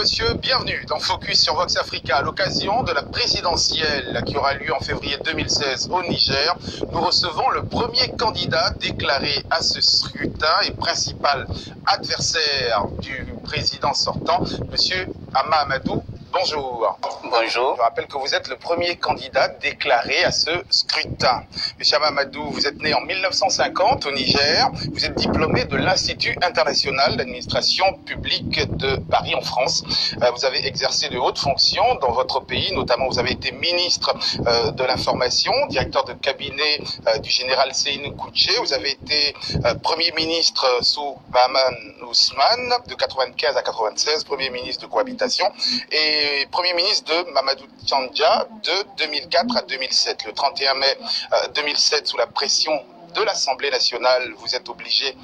monsieur, bienvenue dans Focus sur Vox Africa. À l'occasion de la présidentielle qui aura lieu en février 2016 au Niger, nous recevons le premier candidat déclaré à ce scrutin et principal adversaire du président sortant, monsieur Hama Amadou. Bonjour. Bonjour. Je rappelle que vous êtes le premier candidat déclaré à ce scrutin. Monsieur Hama Amadou, vous êtes né en 1950 au Niger. Vous êtes diplômé de l'Institut international d'administration publique de Paris en France. Vous avez exercé de hautes fonctions dans votre pays, notamment vous avez été ministre de l'information, directeur de cabinet du général Seynou Kouché. Vous avez été premier ministre sous Mahaman Ousmane de 95 à 96, premier ministre de cohabitation et premier ministre de Mamadou Tchandja de 2004 à 2007. Le 31 mai 2007, sous la pression de l'Assemblée nationale, vous êtes obligé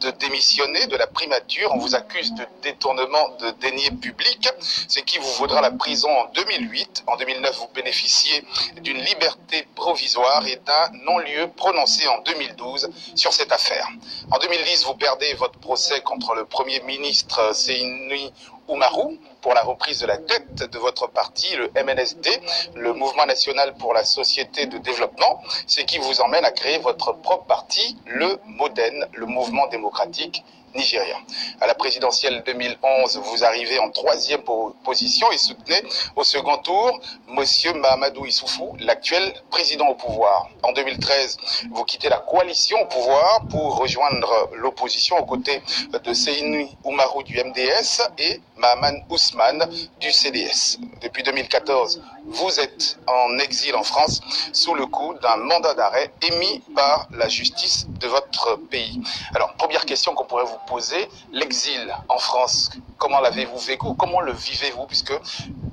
de démissionner de la primature. On vous accuse de détournement de deniers publics, ce qui vous vaudra la prison en 2008. En 2009, vous bénéficiez d'une liberté provisoire et d'un non-lieu prononcé en 2012 sur cette affaire. En 2010, vous perdez votre procès contre le Premier ministre Seynou Oumarou pour la reprise de la tête de votre parti, le MNSD, le Mouvement national pour la société de développement, ce qui vous emmène à créer votre propre parti, le MODEN, le Mouvement démocratique nigérien. À la présidentielle 2011, vous arrivez en 3e position et soutenez au second tour monsieur Mahamadou Issoufou, l'actuel président au pouvoir. En 2013, vous quittez la coalition au pouvoir pour rejoindre l'opposition aux côtés de Seynou Oumarou du MDS et Mahaman Ousmane du CDS. Depuis 2014, vous êtes en exil en France sous le coup d'un mandat d'arrêt émis par la justice de votre pays. Alors, première question qu'on pourrait vous poser, l'exil en France, comment l'avez-vous vécu? Comment le vivez-vous puisque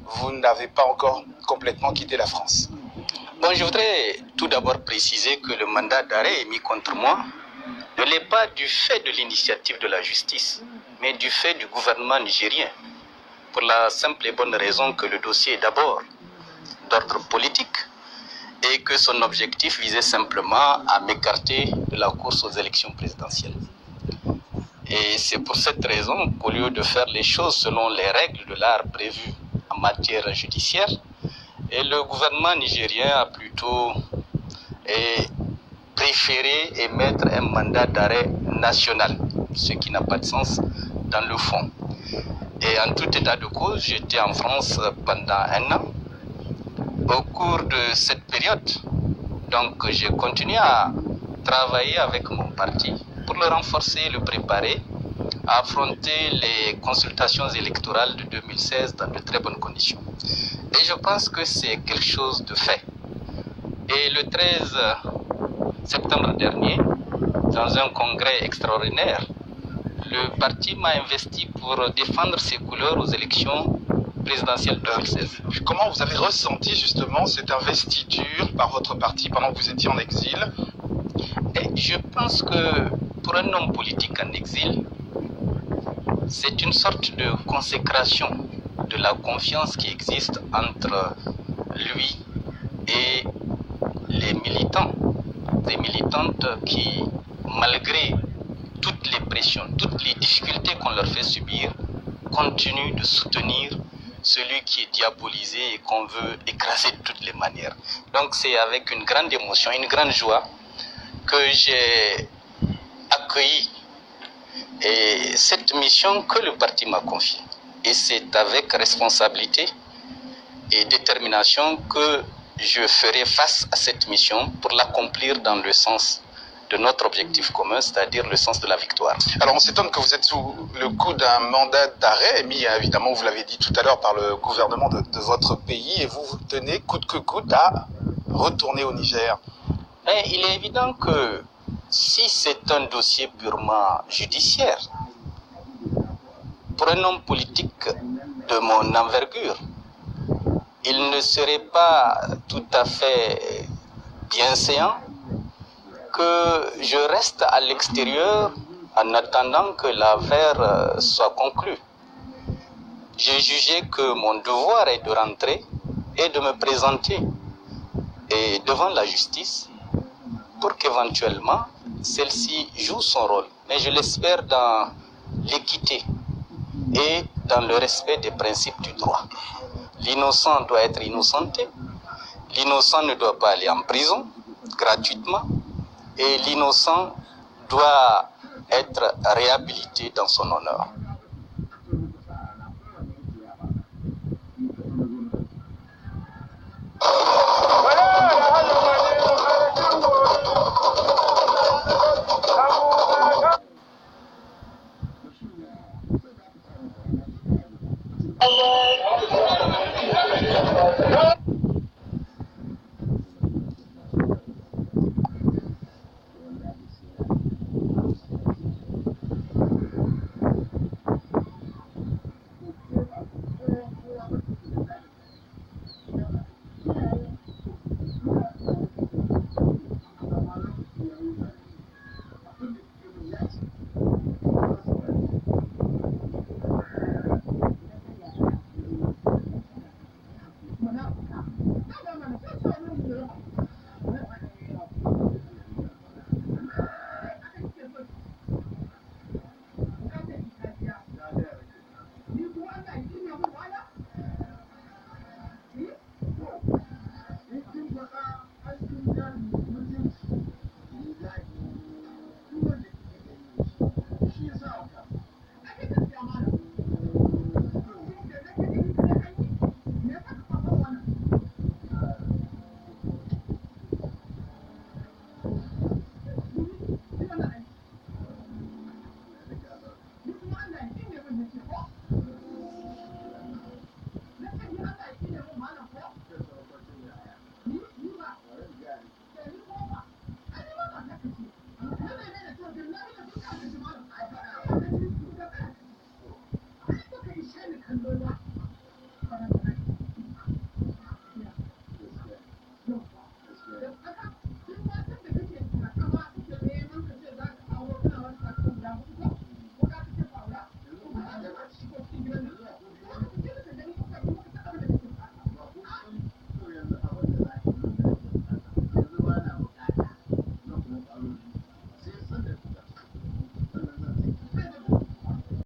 vous n'avez pas encore complètement quitté la France? Bon, je voudrais tout d'abord préciser que le mandat d'arrêt émis contre moi ne l'est pas du fait de l'initiative de la justice, mais du fait du gouvernement nigérien, pour la simple et bonne raison que le dossier est d'abord d'ordre politique et que son objectif visait simplement à m'écarter de la course aux élections présidentielles. Et c'est pour cette raison qu'au lieu de faire les choses selon les règles de l'art prévues en matière judiciaire, et le gouvernement nigérien a plutôt préféré émettre un mandat d'arrêt national, ce qui n'a pas de sens dans le fond. Et en tout état de cause, j'étais en France pendant 1 an. Au cours de cette période, donc j'ai continué à travailler avec mon parti pour le renforcer et le préparer à affronter les consultations électorales de 2016 dans de très bonnes conditions. Et je pense que c'est quelque chose de fait. Et le 13 septembre dernier, dans un congrès extraordinaire, le parti m'a investi pour défendre ses couleurs aux élections présidentielles 2016. Comment vous avez ressenti justement cette investiture par votre parti pendant que vous étiez en exil? Et je pense que pour un homme politique en exil, c'est une sorte de consécration de la confiance qui existe entre lui et les militants, des militantes qui, malgré toutes les pressions, toutes les difficultés qu'on leur fait subir, continuent de soutenir celui qui est diabolisé et qu'on veut écraser de toutes les manières. Donc c'est avec une grande émotion, une grande joie que j'ai accueilli cette mission que le parti m'a confiée. Et c'est avec responsabilité et détermination que je ferai face à cette mission pour l'accomplir dans le sens de notre objectif commun, c'est-à-dire le sens de la victoire. Alors on s'étonne que vous êtes sous le coup d'un mandat d'arrêt émis, évidemment, vous l'avez dit tout à l'heure, par le gouvernement de votre pays, et vous vous tenez coûte que coûte à retourner au Niger. Mais il est évident que si c'est un dossier purement judiciaire, pour un homme politique de mon envergure, il ne serait pas tout à fait bienséant que je reste à l'extérieur en attendant que l'affaire soit conclue. J'ai jugé que mon devoir est de rentrer et de me présenter devant la justice pour qu'éventuellement celle-ci joue son rôle. Mais je l'espère dans l'équité et dans le respect des principes du droit. L'innocent doit être innocenté, l'innocent ne doit pas aller en prison gratuitement et l'innocent doit être réhabilité dans son honneur.